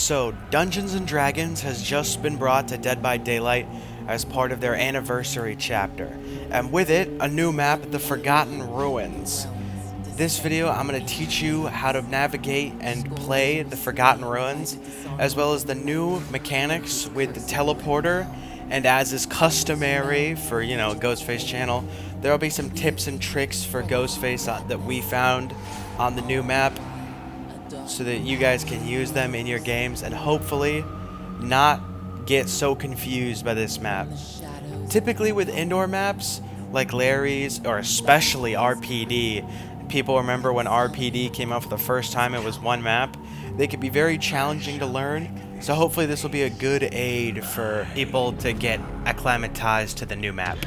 So, Dungeons & Dragons has just been brought to Dead by Daylight as part of their anniversary chapter, and with it, a new map, the Forgotten Ruins. This video, I'm going to teach you how to navigate and play the Forgotten Ruins, as well as the new mechanics with the teleporter, and as is customary for, Ghostface channel, there will be some tips and tricks for Ghostface that we found on the new map, so that you guys can use them in your games and hopefully not get so confused by this map. Typically with indoor maps like Larry's or especially RPD, people remember when RPD came out for the first time, it was one map. They could be very challenging to learn, so hopefully this will be a good aid for people to get acclimatized to the new map.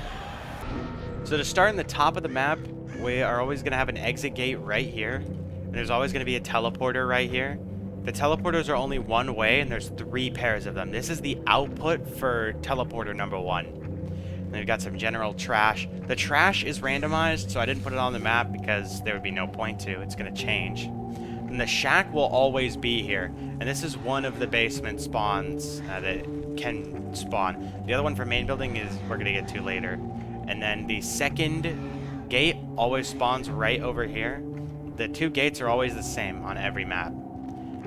So to start in the top of the map, we are always going to have an exit gate right here. There's always going to be a teleporter right here. The teleporters are only one way, and there's 3 pairs of them. This is the output for teleporter number 1. And we've got some general trash. The trash is randomized, so I didn't put it on the map because there would be no point to. It's going to change. And the shack will always be here. And this is one of the basement spawns that can spawn. The other one for main building is we're going to get to later. And then the second gate always spawns right over here. The 2 gates are always the same on every map.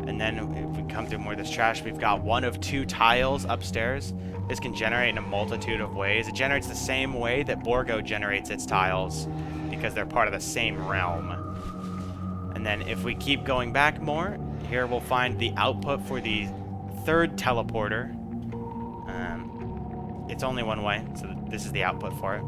And then if we come through more of this trash, we've got 1 of 2 tiles upstairs. This can generate in a multitude of ways. It generates the same way that Borgo generates its tiles because they're part of the same realm. And then if we keep going back more, here we'll find the output for the 3rd teleporter. It's only one way, so this is the output for it.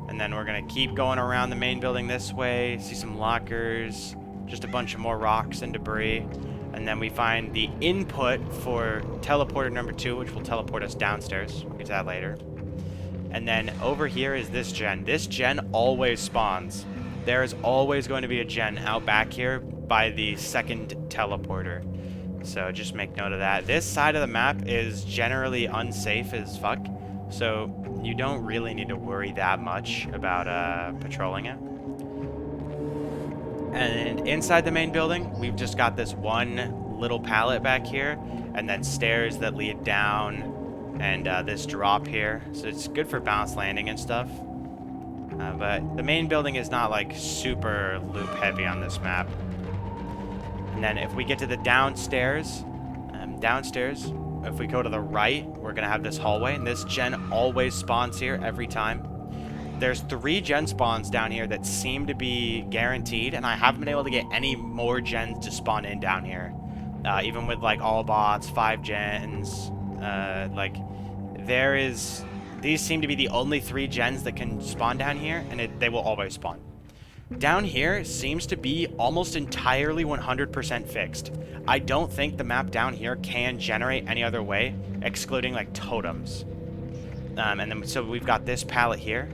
And then we're going to keep going around the main building this way, see some lockers, just a bunch of more rocks and debris. And then we find the input for teleporter number 2, which will teleport us downstairs. We'll get to that later. And then over here is this gen. This gen always spawns. There is always going to be a gen out back here by the 2nd teleporter. So just make note of that. This side of the map is generally unsafe as fuck. So you don't really need to worry that much about patrolling it. And inside the main building, we've just got this one little pallet back here, and then stairs that lead down, and this drop here. So it's good for balanced landing and stuff. But the main building is not like super loop heavy on this map. And then if we get to the downstairs, if we go to the right, we're going to have this hallway, and this gen always spawns here every time. There's 3 gen spawns down here that seem to be guaranteed, and I haven't been able to get any more gens to spawn in down here. Even with like all bots, 5 gens, these seem to be the only 3 gens that can spawn down here, and they will always spawn. Down here seems to be almost entirely 100% fixed. I don't think the map down here can generate any other way, excluding like totems. And then so we've got this pallet here,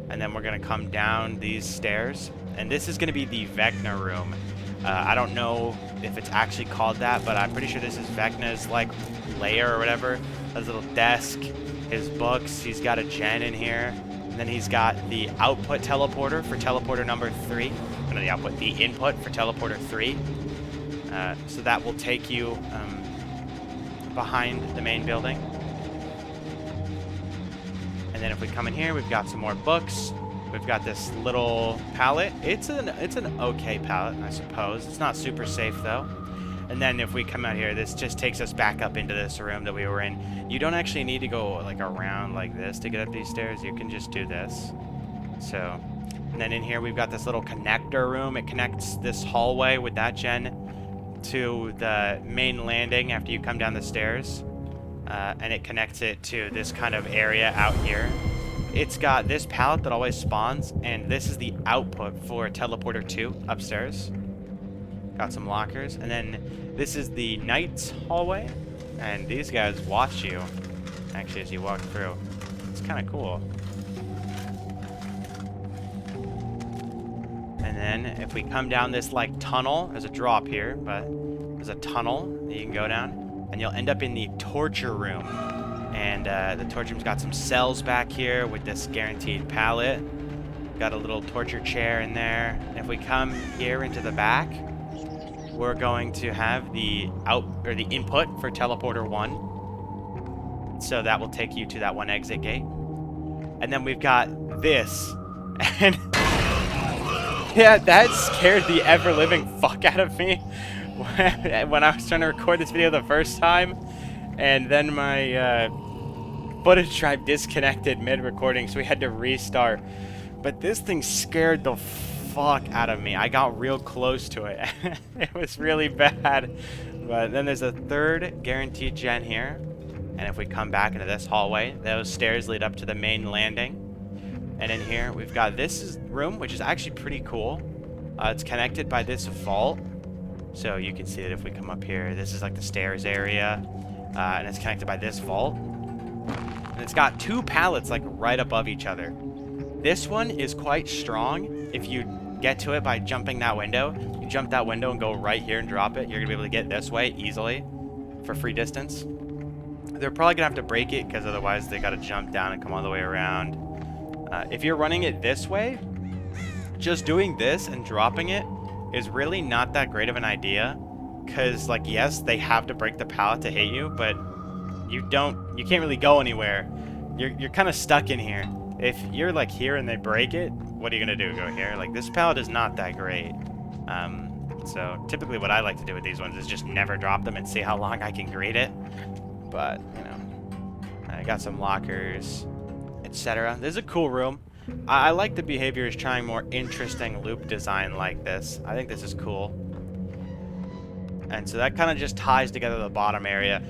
and then we're gonna come down these stairs, and this is gonna be the Vecna room. I don't know if it's actually called that, but I'm pretty sure this is Vecna's like lair or whatever. His little desk, his books. He's got a gen in here. And then he's got the output teleporter for teleporter number 3. The input for teleporter 3. So that will take you behind the main building. And then if we come in here, we've got some more books. We've got this little pallet. It's an okay pallet, I suppose. It's not super safe though. And then if we come out here, this just takes us back up into this room that we were in. You don't actually need to go like around like this to get up these stairs. You can just do this. So, and then in here we've got this little connector room. It connects this hallway with that gen to the main landing after you come down the stairs. And it connects it to this kind of area out here. It's got this pallet that always spawns, and this is the output for teleporter 2 upstairs. Got some lockers, and then this is the Knight's hallway, and these guys watch you actually as you walk through. It's kind of cool. And then if we come down this like tunnel, there's a drop here, but there's a tunnel that you can go down, and you'll end up in the torture room. And the torture room's got some cells back here with this guaranteed pallet. Got a little torture chair in there. And if we come here into the back, we're going to have the the input for teleporter 1. So that will take you to that one exit gate. And then we've got this. And yeah, that scared the ever-living fuck out of me when I was trying to record this video the first time. And then my footage drive disconnected mid-recording, so we had to restart. But this thing scared the fuck out of me. I got real close to it. It was really bad. But then there's a third guaranteed gen here. And if we come back into this hallway, those stairs lead up to the main landing. And in here, we've got this room, which is actually pretty cool. It's connected by this vault. So you can see that if we come up here, this is like the stairs area. And it's connected by this vault. And it's got 2 pallets like right above each other. This one is quite strong. If you get to it by jumping that window, you jump that window and go right here and drop it, you're gonna be able to get this way easily for free distance. They're probably gonna have to break it because otherwise they gotta jump down and come all the way around. If you're running it this way, just doing this and dropping it is really not that great of an idea. Because, like, yes, they have to break the pallet to hit you, but you can't really go anywhere. You're kind of stuck in here. If you're, like, here and they break it, what are you going to do? Go here? Like, this pallet is not that great. So, typically what I like to do with these ones is just never drop them and see how long I can grade it. But, you know, I got some lockers, etc. This is a cool room. I like the behaviors trying more interesting loop design like this. I think this is cool. And so that kind of just ties together the bottom area.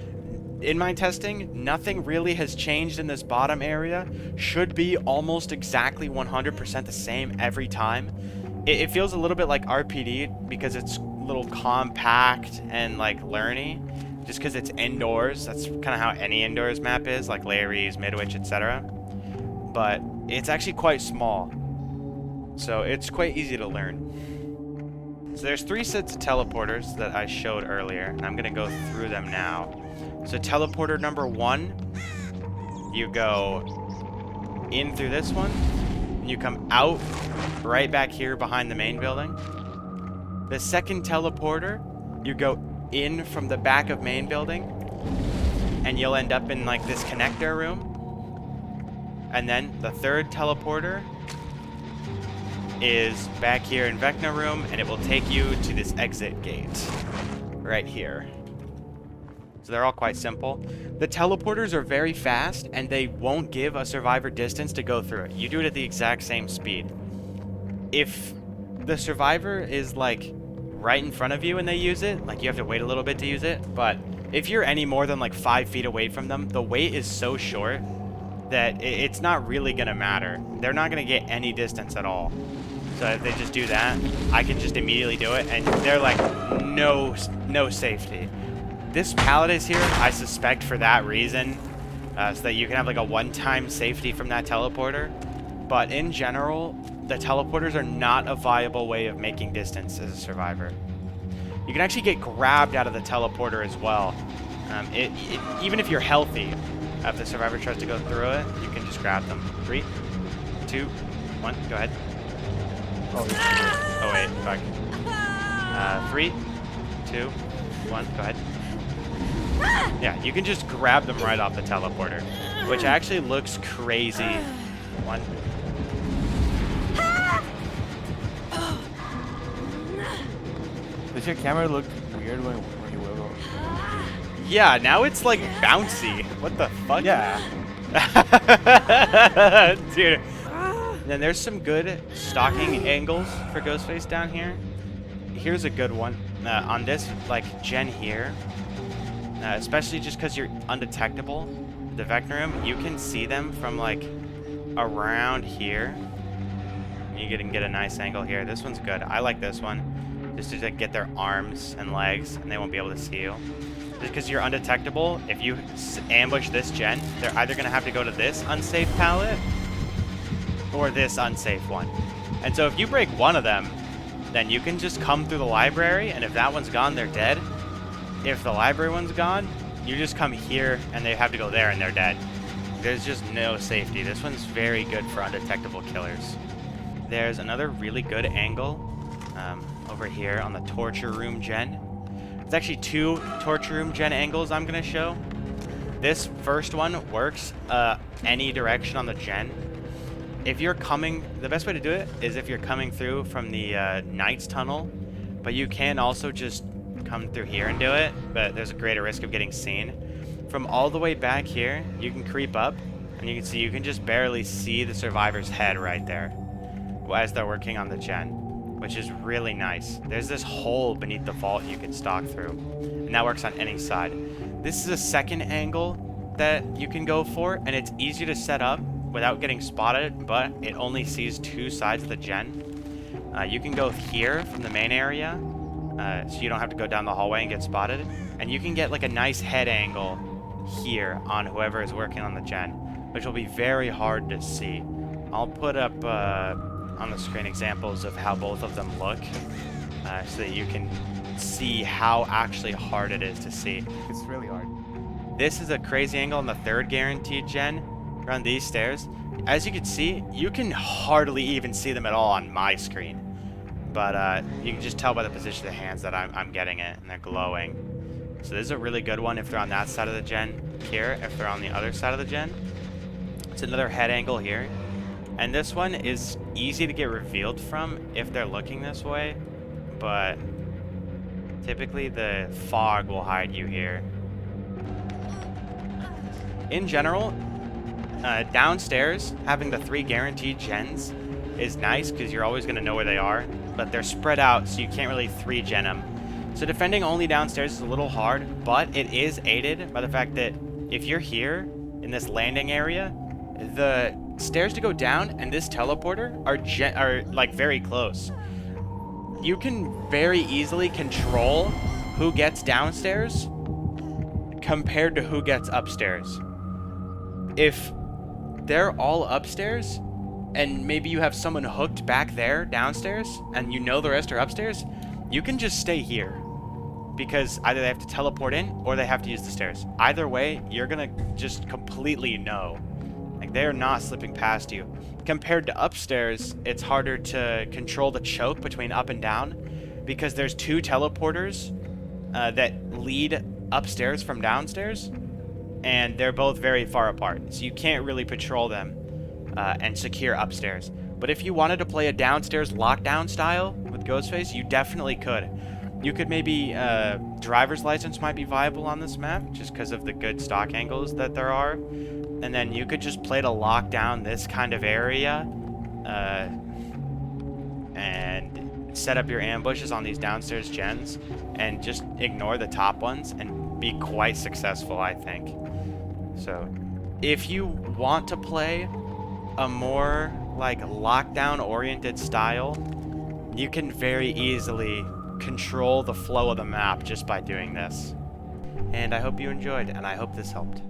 In my testing, nothing really has changed in this bottom area. Should be almost exactly 100% the same every time. It feels a little bit like RPD because it's a little compact and like learny. Just because it's indoors. That's kind of how any indoors map is, like Larry's, Midwich, etc. But it's actually quite small. So it's quite easy to learn. So there's 3 sets of teleporters that I showed earlier, and I'm going to go through them now. So teleporter number 1, you go in through this one, and you come out right back here behind the main building. The second teleporter, you go in from the back of main building, and you'll end up in like this connector room. And then the third teleporter is back here in Vecna room, and it will take you to this exit gate right here. So they're all quite simple. The teleporters are very fast, and they won't give a survivor distance to go through it. You do it at the exact same speed. If the survivor is like right in front of you and they use it, like you have to wait a little bit to use it. But if you're any more than like 5 feet away from them, the wait is so short that it's not really gonna matter. They're not gonna get any distance at all. So if they just do that, I can just immediately do it, and they're like no safety. This pallet is here, I suspect, for that reason, so that you can have like a one-time safety from that teleporter. But in general, the teleporters are not a viable way of making distance as a survivor. You can actually get grabbed out of the teleporter as well. Even if you're healthy, if the survivor tries to go through it, you can just grab them. 3, 2, 1, go ahead. Oh wait, fuck. 3, 2, 1, go ahead. Yeah, you can just grab them right off the teleporter, which actually looks crazy. 1. Does your camera look weird when you wiggle? Yeah, now it's like bouncy. What the fuck? Yeah. Dude. Then there's some good stalking angles for Ghostface down here. Here's a good one. On this, like, gen here, especially just because you're undetectable, the Vecna room, you can see them from, like, around here. You can get a nice angle here. This one's good. I like this one. Just to like, get their arms and legs, and they won't be able to see you. Just because you're undetectable, if you ambush this gen, they're either going to have to go to this unsafe pallet or this unsafe one. And so if you break one of them, then you can just come through the library, and if that one's gone, they're dead. If the library one's gone, you just come here, and they have to go there, and they're dead. There's just no safety. This one's very good for undetectable killers. There's another really good angle over here on the torture room gen. There's actually 2 torture room gen angles I'm going to show. This first one works any direction on the gen. If you're coming, the best way to do it is if you're coming through from the Knight's Tunnel, but you can also just come through here and do it, but there's a greater risk of getting seen. From all the way back here, you can creep up, and you can see you can just barely see the survivor's head right there as they're working on the gen, which is really nice. There's this hole beneath the vault you can stalk through, and that works on any side. This is a second angle that you can go for, and it's easy to set up without getting spotted, but it only sees 2 sides of the gen. You can go here from the main area, so you don't have to go down the hallway and get spotted, and you can get like a nice head angle here on whoever is working on the gen, which will be very hard to see. I'll put up on the screen examples of how both of them look, so that you can see how actually hard it is to see. It's really hard. This is a crazy angle on the 3rd guaranteed gen. Around these stairs. As you can see, you can hardly even see them at all on my screen. But you can just tell by the position of the hands that I'm getting it, and they're glowing. So this is a really good one if they're on that side of the gen here. If they're on the other side of the gen, it's another head angle here. And this one is easy to get revealed from if they're looking this way, but typically the fog will hide you here. In general, downstairs, having the 3 guaranteed gens is nice because you're always going to know where they are, but they're spread out, so you can't really 3 gen them. So defending only downstairs is a little hard, but it is aided by the fact that if you're here in this landing area, the stairs to go down and this teleporter are like very close. You can very easily control who gets downstairs compared to who gets upstairs. If they're all upstairs, and maybe you have someone hooked back there downstairs, and you know the rest are upstairs, you can just stay here. Because either they have to teleport in, or they have to use the stairs. Either way, you're gonna just completely know. Like, they're not slipping past you. Compared to upstairs, it's harder to control the choke between up and down, because there's 2 teleporters that lead upstairs from downstairs, and they're both very far apart, so you can't really patrol them and secure upstairs. But if you wanted to play a downstairs lockdown style with Ghostface, you definitely could. You could maybe, driver's license might be viable on this map, just because of the good stock angles that there are. And then you could just play to lock down this kind of area, and set up your ambushes on these downstairs gens, and just ignore the top ones, and be quite successful, I think. So, if you want to play a more, like, lockdown-oriented style, you can very easily control the flow of the map just by doing this. And I hope you enjoyed, and I hope this helped.